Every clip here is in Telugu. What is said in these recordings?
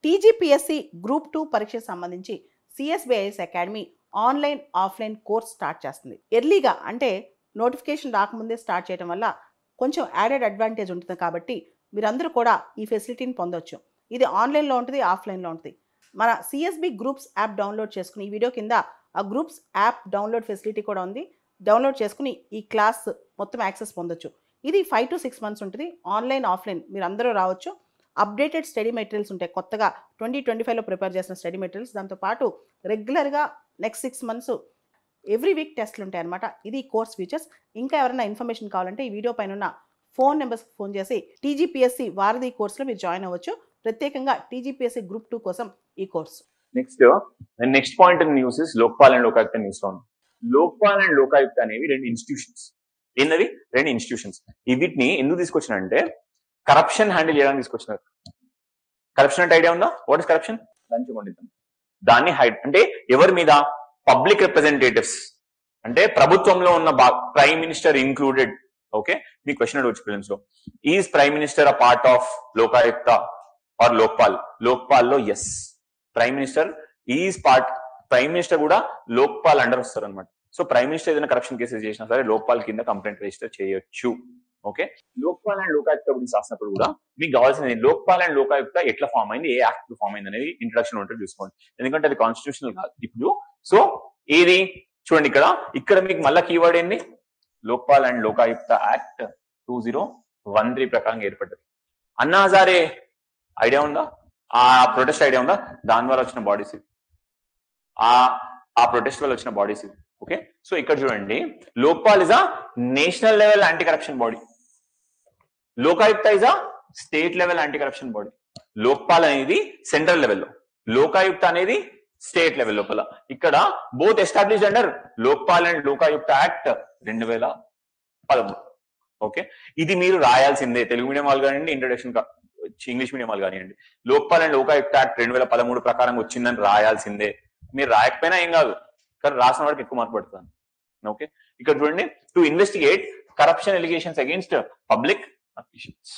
టీజీపీఎస్సీ గ్రూప్ 2 పరీక్షకు సంబంధించి CSBIS academy online offline course start చేస్తుంది. ఎర్లీగా అంటే నోటిఫికేషన్ రాకముందే స్టార్ట్ చేయడం వల్ల కొంచెం యాడెడ్ అడ్వాంటేజ్ ఉంటుంది కాబట్టి మీరందరూ కూడా ఈ ఫెసిలిటీని పొందొచ్చు. ఇది ఆన్లైన్లో ఉంటుంది, ఆఫ్లైన్లో ఉంటుంది. మన సిఎస్బి గ్రూప్స్ యాప్ డౌన్లోడ్ చేసుకుని ఈ వీడియో కింద ఆ గ్రూప్స్ యాప్ డౌన్లోడ్ ఫెసిలిటీ కూడా ఉంది. డౌన్లోడ్ చేసుకుని ఈ క్లాస్ మొత్తం యాక్సెస్ పొందొచ్చు. ఇది 5 to 6 months ఉంటుంది. ఆన్లైన్ ఆఫ్లైన్ మీరు అందరూ రావచ్చు. అప్డేటెడ్ స్టడీ మెటీరియల్స్ ఉంటాయి. కొత్తగా 2025లో ప్రిపేర్ చేసిన స్టడీ మెటీరియల్స్, దాంతోపాటు రెగ్యులర్గా నెక్స్ట్ 6 months ఎవ్రీ వీక్ టెస్ట్లు ఉంటాయి అనమాట. ఇది కోర్స్ ఫీచర్స్. ఇంకా ఎవరైనా ఇన్ఫర్మేషన్ కావాలంటే ఈ వీడియో పైన ఉన్న ఫోన్ నెంబర్స్కి ఫోన్ చేసి టీజీపీఎస్సీ వారధి కోర్సులో మీరు జాయిన్ అవ్వచ్చు. ప్రత్యేకంగా టీజీపీఎస్సీ గ్రూప్ 2 కోసం ఈ course. Next point in news is Lokpal and Lokayukta news లో ఉంది. లోక్పాల్ అండ్ లోకాయుక్త అనేవి రెండు ఇన్స్టిట్యూషన్స్. ఏంటది? రెండు ఇన్స్టిట్యూషన్స్. వీటిని ఎందుకు తీసుకొచ్చినంటే కరప్షన్ హ్యాండిల్ చేయడానికి తీసుకొచ్చినారు. కరప్షన్ అంటే ఐడియా ఉందా? What is corruption? దాన్ని హైడ్ అంటే ఎవరి మీద? పబ్లిక్ రిప్రజెంటేటివ్స్ అంటే ప్రభుత్వంలో ఉన్న ప్రైమ్ మినిస్టర్ ఇంక్లూడెడ్. ఓకే, మీ క్వశ్చన్ అడగచ్చు ప్రిలిమ్స్ లో. Is prime minister a part of Lokayukta or Lokpal? Lokpal లో yes, prime minister is part. Prime minister కూడా లోక్పాల్ అండర్ వస్తారు అనమాట. సో ప్రైమ్ మినిస్టర్ ఏదైనా కరప్షన్ కేసెస్ చేసినా సరే లోక్పాల్ కింద కంప్లైంట్ రిజిస్టర్ చేయొచ్చు. ఓకే, లోక్పాల్ అండ్ లోకాయుక్త గురించి రాసినప్పుడు కూడా మీకు కావాల్సింది లోక్పాల్ అండ్ లోకాయుక్త ఎట్లా ఫామ్ అయింది, ఏ యాక్ట్ ఫామ్ అయింది అనేది ఇంట్రడక్షన్ ఉంటుంది చూసుకోండి. ఎందుకంటే అది కాన్స్టిట్యూషనల్ కాదు ఇప్పుడు. సో ఏది చూడండి, ఇక్కడ మీకు మళ్ళీ కీవర్డ్ ఏంది? లోక్పాల్ అండ్ లోకాయుక్త యాక్ట్ 2013 ప్రకారం ఏర్పడ్డది. అన్నా హజారే ఐడియా ఉందా? ఆ ప్రొటెస్ట్ ఐడియా ఉందా? దాని ద్వారా వచ్చిన బాడీస్ ఇవి. ఆ ప్రొటెస్ట్ వల్ల వచ్చిన బాడీస్ ఇవి. ఓకే, సో ఇక్కడ చూడండి, Lokpal is a national level anti corruption body, Lokayukta is a state level anti corruption body. Lokpal అనేది సెంట్రల్ లెవెల్లో, లోకాయుక్త అనేది స్టేట్ లెవెల్ లోపల. ఇక్కడ both established under Lokpal and Lokayukta act 2013. Okay, ఇది మీరు రాయాల్సిందే. తెలుగు మీడియం వాళ్ళు కానివ్వండి, ఇంట్రడక్షన్ ఇంగ్లీష్ మీడియం వాళ్ళు కానివ్వండి. లోక్పాల్ అండ్ లోకాయుక్త యాక్ట్ 2013 ప్రకారం వచ్చిందని రాయాల్సిందే. మీరు రాయకపోయినా ఏం కాదు, కానీ రాసిన వాడికి ఎక్కువ మార్పు పడుతుంది. ఓకే, ఇక్కడ చూడండి, to investigate corruption allegations against public officials.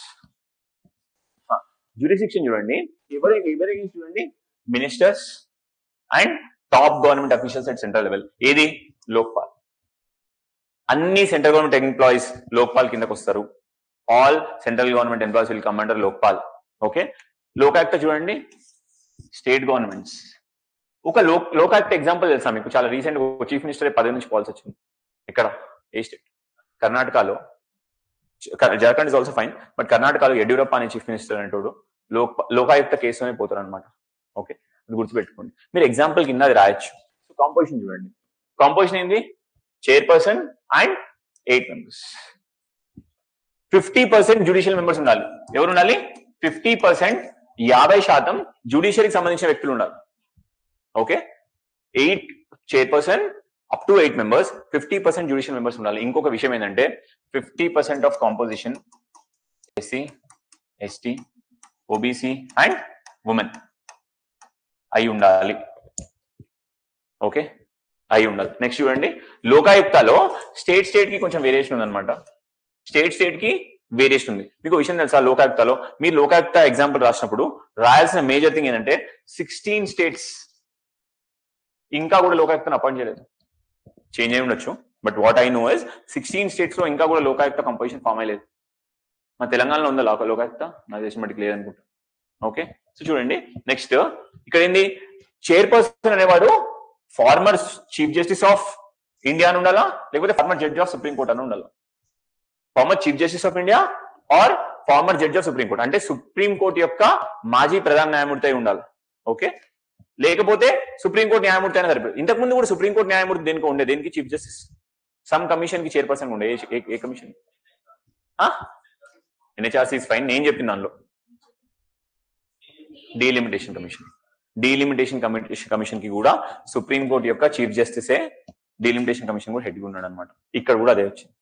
Jurisdiction చూడండి, ఎవరి అగేన్స్ట్ చూడండి, ministers and top government officials at central level. ఏది? లోక్పాల్. అన్ని సెంట్రల్ గవర్నమెంట్ ఎంప్లాయీస్ లోక్పాల్ కిందకు వస్తారు. All central government employees will come under Lokpal. Okay, Lokayukta చూడండి, స్టేట్ గవర్నమెంట్స్. ఒక లోకాయుక్త ఎగ్జాంపుల్ తెలుసా మీకు? చాలా రీసెంట్ చీఫ్ మినిస్టర్ పదవి నుంచి పోవాల్సి వచ్చింది. ఇక్కడ ఏ స్టేట్? కర్ణాటకలో. Jharkhand is also fine, but కర్ణాటకలో యడ్యూరప్ప అనే చీఫ్ మినిస్టర్ అంటాడు లోకాయుక్త కేసులోనే పోతారు అనమాట. ఓకే, అది గుర్తుపెట్టుకోండి. మీరు ఎగ్జాంపుల్ కింద అది రాయొచ్చు. సో కాంపోజిషన్ చూడండి, కాంపోజిషన్ ఏంది? Chairperson and 8 members. 50% judicial members ఉండాలి. ఎవరు ఉండాలి? 50%, 50% జ్యుడిషియరీకి సంబంధించిన వ్యక్తులు ఉండాలి. Okay, 8 chairperson up to 8 members, 50% judicial members ఉండాలి. ఇంకొక విషయం ఏంటంటే 50% of composition SC, ST, OBC and women అయి ఉండాలి. ఓకే, అయి ఉండాలి. నెక్స్ట్ చూడండి, లోకాయుక్తలో స్టేట్ కి కొంచెం వేరియేషన్ ఉందన్నమాట. స్టేట్ కి వేరియేషన్ ఉంది. మీకు విషయం తెలుసా? లోకాయుక్తలో మీరు లోకాయుక్త ఎగ్జాంపుల్ రాసినప్పుడు రాయాల్సిన మేజర్ థింగ్ ఏంటంటే 16 states ఇంకా కూడా లోకాయుక్తను అపాయింట్ చేయలేదు. చేంజ్ అయి ఉండొచ్చు, but what I know is 16 states లో ఇంకా కూడా లోకాయుక్త కంపోజిషన్ ఫామ్ అయ్యలేదు. మన తెలంగాణలో ఉందా లోకాయుక్త? నాకు తెలిసిన మటుకు లేదు అనుకుంటా. ఓకే, సో చూడండి, నెక్స్ట్ ఇక్కడ ఏంది? చైర్పర్సన్ అనేవాడు former chief justice of India అని ఉండాలా, లేకపోతే former judge of supreme court అని ఉండాలా? Former chief justice of India or former judge of supreme court, అంటే సుప్రీం కోర్టు యొక్క మాజీ ప్రధాన న్యాయమూర్తి అయి ఉండాలి. ఓకే, లేకపోతే సుప్రీంకోర్టు న్యాయమూర్తి అయినా సరిపోయింది. ఇంతకు ముందు కూడా సుప్రీంకోర్టు న్యాయమూర్తి దేనికి ఉండే? దేనికి? Chief justice. సమ్ కమిషన్ కి చైర్పర్సన్ ఉండే. ఏ కమిషన్? NHRC is fine. నేను చెప్పిన దానిలో డీలిమిటేషన్ కమిషన్. డీలిమిటేషన్ కమిషన్ కి కూడా సుప్రీంకోర్టు యొక్క చీఫ్ జస్టిసే డీలిమిటేషన్ కమిషన్ కూడా హెడ్ గా ఉన్నాడు అనమాట. ఇక్కడ కూడా అదే వచ్చింది.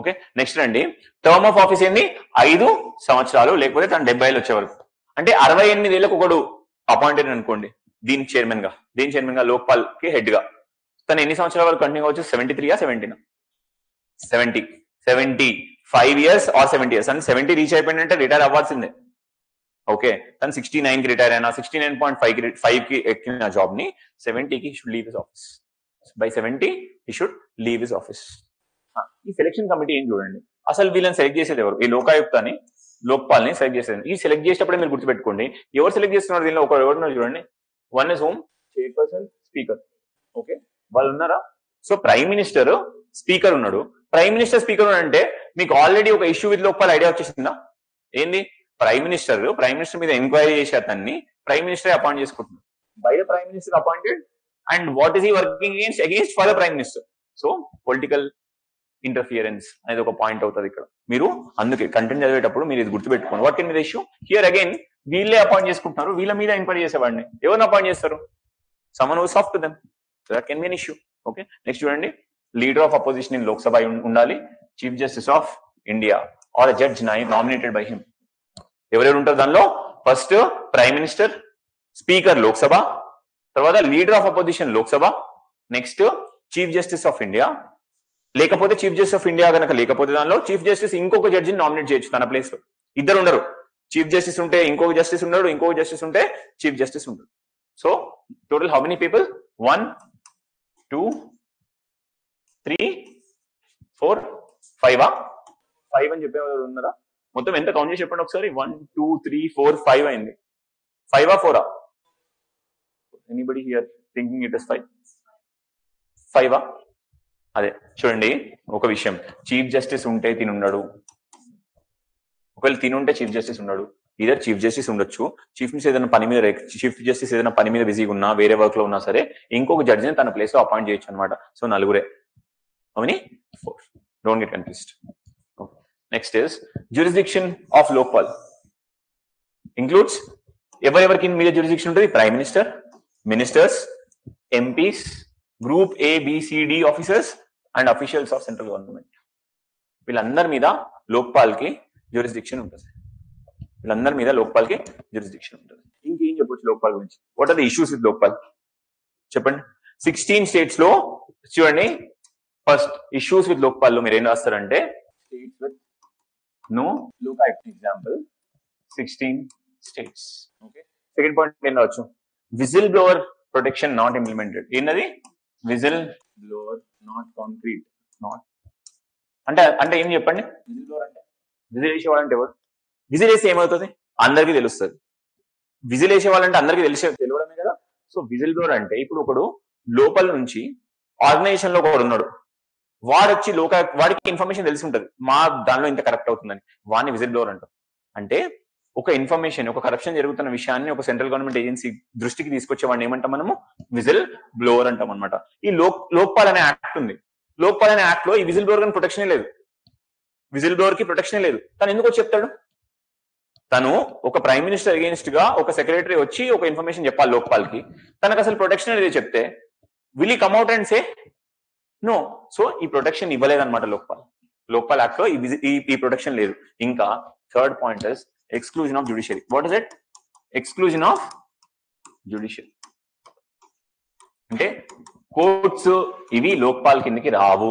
ఓకే, నెక్స్ట్ రండి, టర్మ్ ఆఫ్ ఆఫీస్ ఏంది? 5 సంవత్సరాలు, లేకపోతే తను 70 ఏళ్ళు వచ్చే వరకు. అంటే 68 ఏళ్ళకు ఒకడు అపాయింటెడ్ అనుకోండి దీనికి చైర్మన్ గా. దేని చైర్మన్ గా? లోక్పాల్ కి హెడ్ గా. తను ఎన్ని సంవత్సరాల వరకు కంటిన్యూ అవచ్చు? 73 ఆ 70? 75 years ఆర్ 70 years. అంటే 70 రీచ్ అయిపోయిందంటే రిటైర్ అవ్వాల్సిందే. ఓకే, తను 69 కి రిటైర్ అయినా 69.5 కి ఎక్కిన జాబ్ ని 70కి should leave his office. By 70 he should leave his office. ఈ సెలెక్షన్ కమిటీ ఏం చూడండి, అసలు వీళ్ళని సెలెక్ట్ చేసేది ఎవరు? ఈ లోకాయుక్తని, లోక్పాల్ని సెలెక్ట్ చేసేది. ఈ సెలెక్ట్ చేసేటప్పుడే మీరు గుర్తుపెట్టుకోండి ఎవరు సెలెక్ట్ చేస్తున్నారు దీనిలో. ఎవరున్నారు చూడండి, one is home, chairperson, speaker. Okay, వాళ్ళు ఉన్నారా? సో ప్రైమ్ మినిస్టర్, స్పీకర్ ఉన్నాడు. ప్రైమ్ మినిస్టర్, స్పీకర్ అంటే మీకు ఆల్రెడీ ఒక ఇష్యూ విత్ లోక్పాల్ ఐడియా వచ్చేసిందా? ఏంది? ప్రైమ్ మినిస్టర్ మీద ఎంక్వైరీ చేసే అతన్ని ప్రైమ్ మినిస్టర్ అపాయింట్ చేసుకుంటున్నారు. By the prime minister appointed. And what is he working against for the prime minister. So political interference అనేది ఒక పాయింట్ అవుతుంది ఇక్కడ. మీరు అందుకే కంటెంట్ చదివేటప్పుడు మీరు ఇది గుర్తుపెట్టుకోండి. What can be the issue here? Again వీళ్ళే అపాయింట్ చేసుకుంటున్నారు, వీళ్ళ మీద ఎంక్వైరీ చేసేవాడిని. ఎవరిని అపాయింట్ చేస్తారు? Someone who is soft to them. So that can be an issue. Okay, next చూడండి, leader of opposition in Lok Sabha ఉండాలి, chief justice of India or judge nominated by him. ఎవరెవరు ఉంటారు దానిలో? First prime minister, speaker Lok Sabha, తర్వాత leader of opposition Lok Sabha, next chief justice of India. లేకపోతే చీఫ్ జస్టిస్ ఆఫ్ ఇండియా కనుక లేకపోతే దానిలో చీఫ్ జస్టిస్ ఇంకొక జడ్జిని నామినేట్ చేయొచ్చు తన ప్లేస్ లో. ఇద్దరు ఉండరు, చీఫ్ జస్టిస్ ఉంటే ఇంకొక జస్టిస్ ఉండడు, ఇంకొక జస్టిస్ ఉంటే చీఫ్ జస్టిస్ ఉండడు. So total how many people? 1 2 3 4 5 5 అని చెప్పేవారు ఉన్నారా? మొత్తం ఎంత కౌంట్ చేసి చెప్పండి ఒకసారి. 1 2 3 4 5 అయింది. 5 4? Anybody here thinking it is 5? అదే చూడండి ఒక విషయం, చీఫ్ జస్టిస్ ఉంటే తినున్నాడు, ఒకవేళ తినుంటే చీఫ్ జస్టిస్ ఉన్నాడు. ఇదర్ చీఫ్ జస్టిస్ ఉండొచ్చు, చీఫ్ జస్టిస్ ఏదైనా పని మీద బిజీగా ఉన్నా, వేరే వర్క్ లో ఉన్నా సరే ఇంకొక జడ్జిని తన ప్లేస్ లో అపాయింట్ చేయొచ్చు అనమాట. సో నలుగురే. అవన్నీ 4. Don't get confused. Next is jurisdiction of Lokpal. Includes ఎవరెవరికి మీద జ్యూరిస్డిక్షన్ ఉంటుంది? Prime minister, ministers, MPs, group ABCD officers and officials of central government. వీళ్ళందరి మీద లోక్పాల్ కి జ్యూరిస్డిక్షన్ ఉంటుంది. వీళ్ళందరి మీద లోక్పాల్ కి జ్యూరిస్డిక్షన్ ఉంటుంది. ఇంకేం చెప్పొచ్చు లోక్పాల్ గురించి? What are the issues with Lokpal చెప్పండి. 16 స్టేట్స్ లో చూడండి, ఫస్ట్ ఇష్యూస్ విత్ లోక్పాల్ లో మీరు ఏం రాస్తారంటే states with no Lokayukta. Example 16 states. Okay, second point ఏం రావచ్చు? Whistle blower protection not implemented. ఏంటది? Whistle blower not concrete. Not అంటే ఏం చెప్పండి? విజిల్ బ్లోవర్ అంటే విజిల్ వేసేవాళ్ళంటే ఎవరు? విజిల్ వేస్తే ఏమవుతుంది? అందరికీ తెలుస్తుంది. విజిల్ వేసేవాళ్ళంటే అందరికీ తెలియడమే కదా. సో విజిల్ బ్లోవర్ అంటే ఇప్పుడు ఒకడు లోపల నుంచి ఆర్గనైజేషన్ లో ఒకడు ఉన్నాడు, వాడు వచ్చి వాడికి ఇన్ఫర్మేషన్ తెలిసి ఉంటుంది, మా దానిలో ఇంత కరెక్ట్ అవుతుందని, వాడిని విజిల్ బ్లోవర్ అంటాం. అంటే ఒక ఇన్ఫర్మేషన్, ఒక కరప్షన్ జరుగుతున్న విషయాన్ని ఒక సెంట్రల్ గవర్నమెంట్ ఏజెన్సీ దృష్టికి తీసుకొచ్చేవాడిని ఏమంటాం మనము? విజిల్ బ్లోవర్ అంటాం అనమాట. ఈ లోక్పాల్ అనే యాక్ట్ ఉంది. లోక్పాల్ అనే యాక్ట్ లో ఈ విజిల్ బ్లోవర్ ప్రొటెక్షనే లేదు. విజిల్ బ్లోవర్ కి ప్రొటెక్షనే లేదు. తను ఎందుకు వచ్చి చెప్తాడు? తను ఒక ప్రైమ్ మినిస్టర్ అగేన్స్ట్ గా ఒక సెక్రటరీ వచ్చి ఒక ఇన్ఫర్మేషన్ చెప్పాలి లోక్పాల్ కి, తనకు అసలు ప్రొటెక్షన్ అనేది చెప్తే విల్ ఈ come out and say no. So ఈ ప్రొటెక్షన్ ఇవ్వలేదన్నమాట లోక్పాల్ యాక్ట్ లో ఈ ప్రొటెక్షన్ లేదు. ఇంకా third point is exclusion of judiciary. What is it? Exclusion of judiciary. అంటే కోర్ట్స్ ఇవి లోక్పాల్ కిందకి రావు.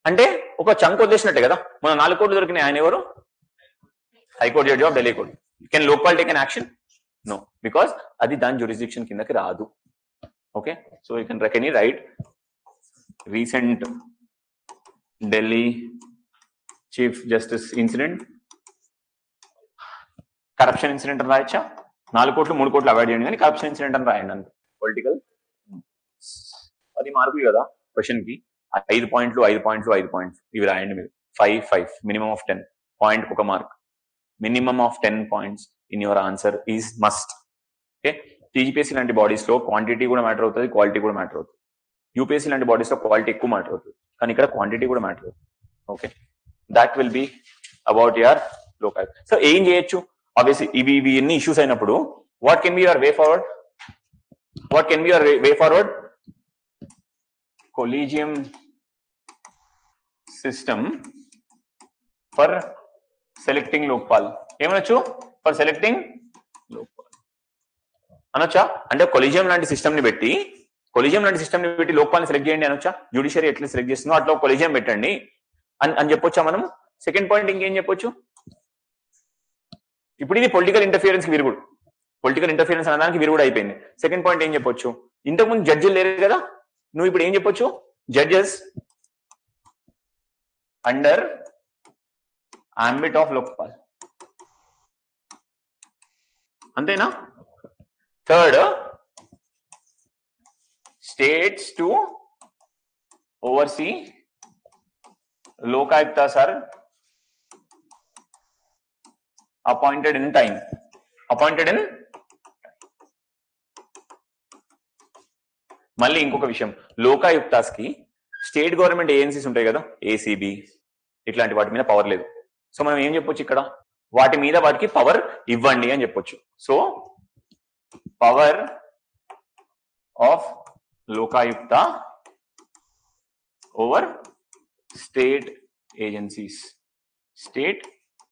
అంటే ఒక చంక్ వదిలేసినట్టే కదా. మన 4 కోట్లు దొరికినాయి, ఆయన ఎవరు? High court judge of Delhi court. Can Lokpal take an action? No, because అది దాని జ్యూరిస్డిక్షన్ కిందకి రాదు. Okay, so you can write recent Delhi chief justice incident, corruption incident అని రాయొచ్చా? 4 కోట్లు 3 కోట్లు అవాయిడ్ చేయండి, కానీ కరప్షన్ ఇన్సిడెంట్ అని రాయండి అంతే. పొలిటికల్ 10 మార్కులు కదా క్వశ్చన్ కి. 5 పాయింట్లు 5 పాయింట్లు 5 పాయింట్లు ఇవి రాయండి మీరు. 5 మినిమం ఆఫ్ 10 పాయింట్ ఒక mark. Minimum of 10 points in your answer is must. Okay, TGPSC లాంటి బాడీస్ లో క్వాంటిటీ కూడా మ్యాటర్ అవుతుంది, క్వాలిటీ కూడా మ్యాటర్ అవుతుంది. యూపీఎస్సీ లాంటి బాడీస్ లో క్వాలిటీ ఎక్కువ మ్యాటర్ అవుతుంది, కానీ ఇక్కడ క్వాంటిటీ కూడా మ్యాటర్ అవుతుంది. Okay, that will be about your Lokayukta. So ఏం చేయొచ్చు? Obviously, ఇవి ఎన్ని ఇష్యూస్ అయినప్పుడు what can be your way forward? What can be your way forward? Collegium system for selecting Lokpal. ఏమనొచ్చు? ఫర్ సెలెక్టింగ్ లోక్పాల్ అనొచ్చా? అంటే కొలీజియం లాంటి సిస్టమ్ ని పెట్టి లోక్పాల్ని సెలెక్ట్ చేయండి అనొచ్చా? జ్యుడిషియరీ ఎట్లా సెలెక్ట్ చేస్తుందో అట్లా కొలీజియం పెట్టండి అని చెప్పొచ్చా మనం? సెకండ్ పాయింట్ ఇంకేం చెప్పొచ్చు? ఇప్పుడు ఇది పొలిటికల్ ఇంటర్ఫియరెన్స్ విరుగుడు. పొలిటికల్ ఇంటర్ఫియరెన్స్ అనడానికి విరుగుడు అయిపోయింది. సెకండ్ పాయింట్ ఏం చెప్పొచ్చు, ఇంతకుముందు జడ్జిలు లేరు కదా, నువ్వు ఇప్పుడు ఏం చెప్పొచ్చు, judges under ambit of Lokpal, అంతేనా. Third, states to oversee Lokayuktas are appointed in time. మళ్ళీ ఇంకొక విషయం, లోకాయుక్తాస్ కి స్టేట్ గవర్నమెంట్ ఏజెన్సీస్ ఉంటాయి కదా, ఏసీబీ ఇట్లాంటి వాటి మీద పవర్ లేదు. సో మనం ఏం చెప్పొచ్చు ఇక్కడ, వాటి మీద వాటికి పవర్ ఇవ్వండి అని చెప్పొచ్చు. So power of Lokayukta over state agencies